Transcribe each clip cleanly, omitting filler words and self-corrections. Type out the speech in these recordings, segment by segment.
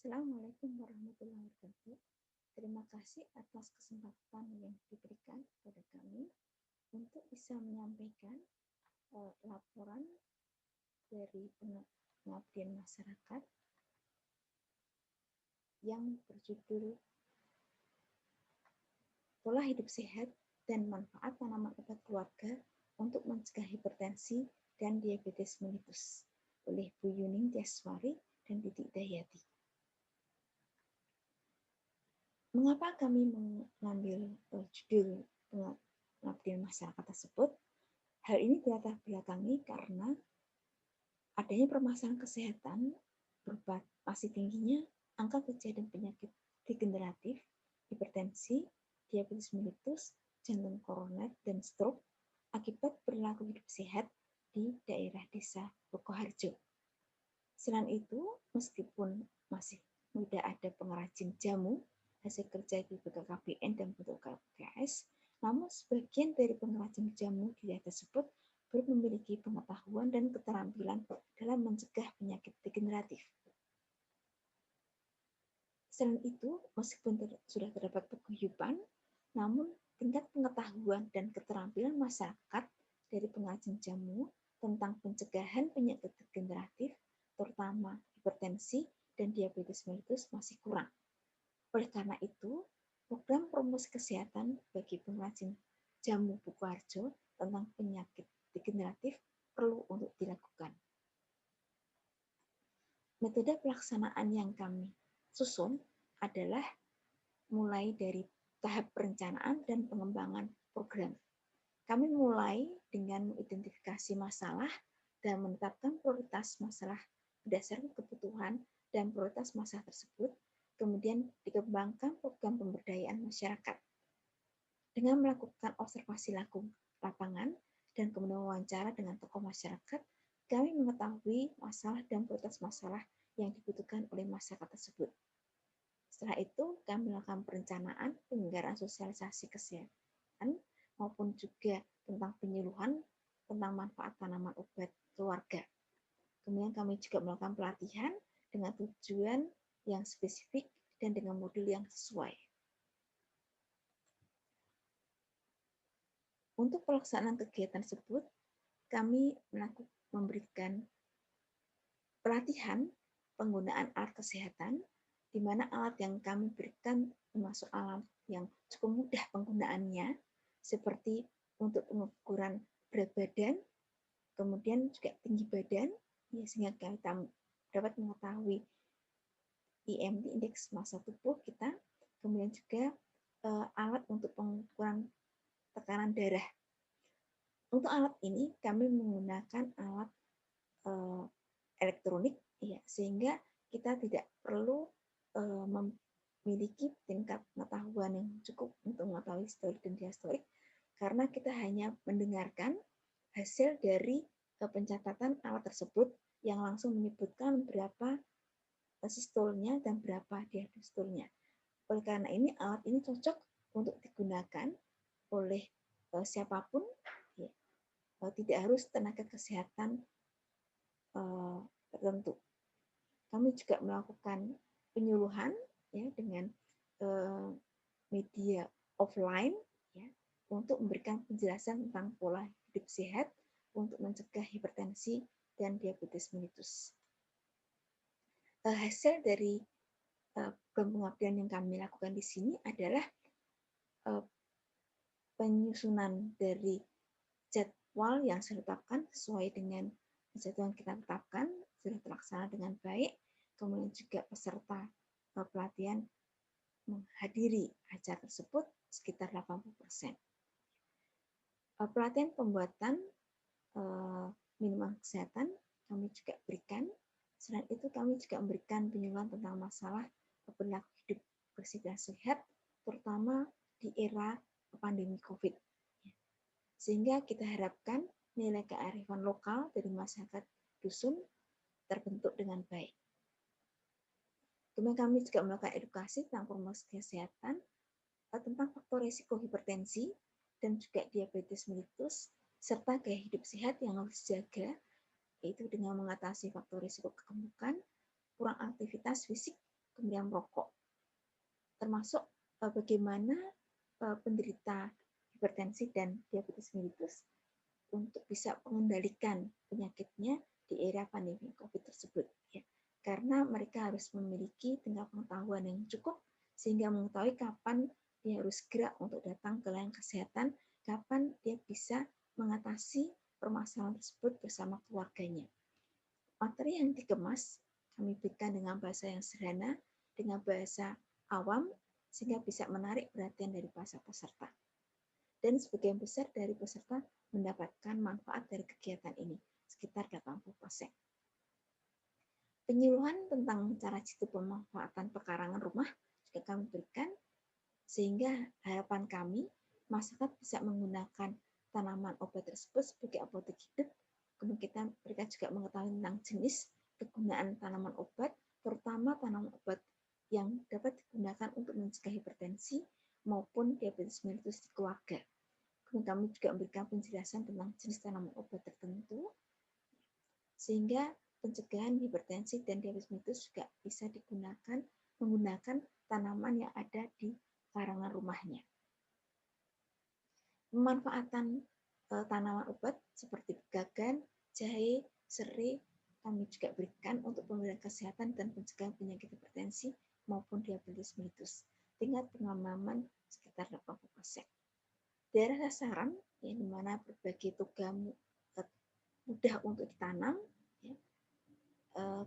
Assalamualaikum warahmatullahi wabarakatuh. Terima kasih atas kesempatan yang diberikan kepada kami untuk bisa menyampaikan laporan dari pengabdian masyarakat yang berjudul Pola Hidup Sehat dan Manfaat Tanaman Obat Keluarga untuk Mencegah Hipertensi dan Diabetes Mellitus oleh Bu Yuning Tiaswari dan Titik Dayati. Mengapa kami mengambil judul pengabdian masyarakat tersebut? Hal ini dilatar belakangi karena adanya permasalahan kesehatan berupa masih tingginya angka kejadian penyakit degeneratif, hipertensi, diabetes mellitus, jantung koroner, dan stroke akibat perilaku hidup sehat di daerah desa Sukoharjo. Selain itu, meskipun masih tidak ada pengrajin jamu hasil kerja di BKKBN dan bentuk KPKS, namun sebagian dari pengrajin jamu di daerah tersebut belum memiliki pengetahuan dan keterampilan dalam mencegah penyakit degeneratif. Selain itu, meskipun sudah terdapat paguyuban, namun tingkat pengetahuan dan keterampilan masyarakat dari pengrajin jamu tentang pencegahan penyakit degeneratif, terutama hipertensi dan diabetes mellitus masih kurang. Oleh karena itu, program promosi kesehatan bagi pengrajin jamu Sukoharjo tentang penyakit degeneratif perlu untuk dilakukan. Metode pelaksanaan yang kami susun adalah mulai dari tahap perencanaan dan pengembangan program. Kami mulai dengan mengidentifikasi masalah dan menetapkan prioritas masalah berdasarkan kebutuhan dan prioritas masalah tersebut, kemudian dikembangkan program pemberdayaan masyarakat. Dengan melakukan observasi lapangan dan kemudian wawancara dengan tokoh masyarakat, kami mengetahui masalah dan prioritas masalah yang dibutuhkan oleh masyarakat tersebut. Setelah itu, kami melakukan perencanaan, penyelenggaraan sosialisasi kesehatan, maupun juga tentang penyuluhan tentang manfaat tanaman obat keluarga. Kemudian kami juga melakukan pelatihan dengan tujuan yang spesifik dan dengan modul yang sesuai. Untuk pelaksanaan kegiatan tersebut, kami memberikan pelatihan penggunaan alat kesehatan, di mana alat yang kami berikan termasuk alat yang cukup mudah penggunaannya, seperti untuk pengukuran berat badan, kemudian juga tinggi badan, ya, sehingga kita dapat mengetahui IMT, indeks massa tubuh kita, kemudian juga alat untuk pengukuran tekanan darah. Untuk alat ini kami menggunakan alat elektronik, ya, sehingga kita tidak perlu memiliki tingkat pengetahuan yang cukup untuk mengetahui historik dan diastorik, karena kita hanya mendengarkan hasil dari pencatatan alat tersebut yang langsung menyebutkan berapa sistolnya dan berapa diastolnya. Oleh karena ini, alat ini cocok untuk digunakan oleh siapapun, ya, tidak harus tenaga kesehatan tertentu. Kami juga melakukan penyuluhan, ya, dengan media offline, ya, untuk memberikan penjelasan tentang pola hidup sehat untuk mencegah hipertensi dan diabetes mellitus. Hasil dari pengabdian yang kami lakukan di sini adalah penyusunan dari jadwal yang sudah ditetapkan sesuai dengan jadwal yang kita tetapkan, sudah terlaksana dengan baik, kemudian juga peserta pelatihan menghadiri acara tersebut sekitar 80%. Pelatihan pembuatan minuman kesehatan kami juga berikan. Selain itu, kami juga memberikan penyuluhan tentang masalah perilaku hidup bersih dan sehat, terutama di era pandemi COVID. Sehingga kita harapkan nilai kearifan lokal dari masyarakat dusun terbentuk dengan baik. Kemudian kami juga melakukan edukasi tentang promosi kesehatan, tentang faktor risiko hipertensi dan juga diabetes mellitus, serta gaya hidup sehat yang harus dijaga, yaitu dengan mengatasi faktor risiko kegemukan, kurang aktivitas fisik, pemilihan merokok, termasuk bagaimana penderita hipertensi dan diabetes mellitus untuk bisa mengendalikan penyakitnya di era pandemi COVID tersebut. Ya. Karena mereka harus memiliki tingkat pengetahuan yang cukup sehingga mengetahui kapan dia harus gerak untuk datang ke layanan kesehatan, kapan dia bisa mengatasi permasalahan tersebut bersama keluarganya. Materi yang dikemas kami berikan dengan bahasa yang sederhana, dengan bahasa awam, sehingga bisa menarik perhatian dari peserta. Dan sebagian besar dari peserta mendapatkan manfaat dari kegiatan ini, sekitar 80%. Penyuluhan tentang cara jitu pemanfaatan pekarangan rumah juga kami berikan, sehingga harapan kami masyarakat bisa menggunakan tanaman obat tersebut sebagai apotek hidup. Kemudian mereka juga mengetahui tentang jenis kegunaan tanaman obat, terutama tanaman obat yang dapat digunakan untuk mencegah hipertensi maupun diabetes mellitus di keluarga. Kemudian kami juga memberikan penjelasan tentang jenis tanaman obat tertentu, sehingga pencegahan hipertensi dan diabetes mellitus juga bisa digunakan menggunakan tanaman yang ada di karangan rumahnya. Pemanfaatan tanaman obat seperti gagan, jahe, serai kami juga berikan untuk pemilihan kesehatan dan pencegahan penyakit hipertensi maupun diabetes mellitus. Tingkat pengamanan sekitar 80%. Daerah sasaran, ya, di mana berbagai toga mudah untuk ditanam, ya.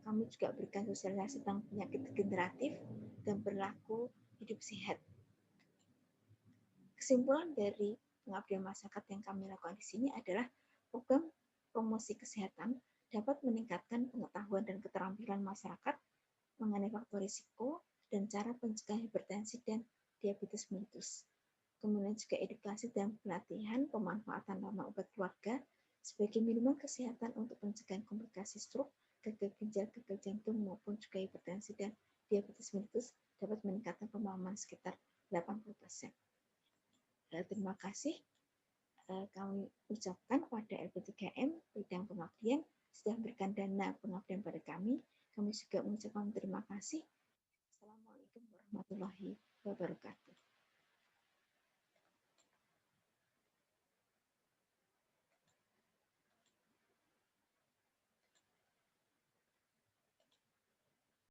Kami juga berikan sosialisasi tentang penyakit degeneratif dan perilaku hidup sehat. Kesimpulan dari pengabdian masyarakat yang kami lakukan di sini adalah program promosi kesehatan dapat meningkatkan pengetahuan dan keterampilan masyarakat mengenai faktor risiko dan cara pencegahan hipertensi dan diabetes mellitus. Kemudian juga edukasi dan pelatihan pemanfaatan tanaman obat keluarga sebagai minuman kesehatan untuk pencegahan komplikasi stroke, gagal ginjal, gagal jantung maupun juga hipertensi dan diabetes mellitus dapat meningkatkan pemahaman sekitar 80%. Terima kasih kami ucapkan kepada LP3M bidang pengabdian sudah memberikan dana pengabdian pada kami. Kami juga mengucapkan terima kasih. Assalamualaikum warahmatullahi wabarakatuh.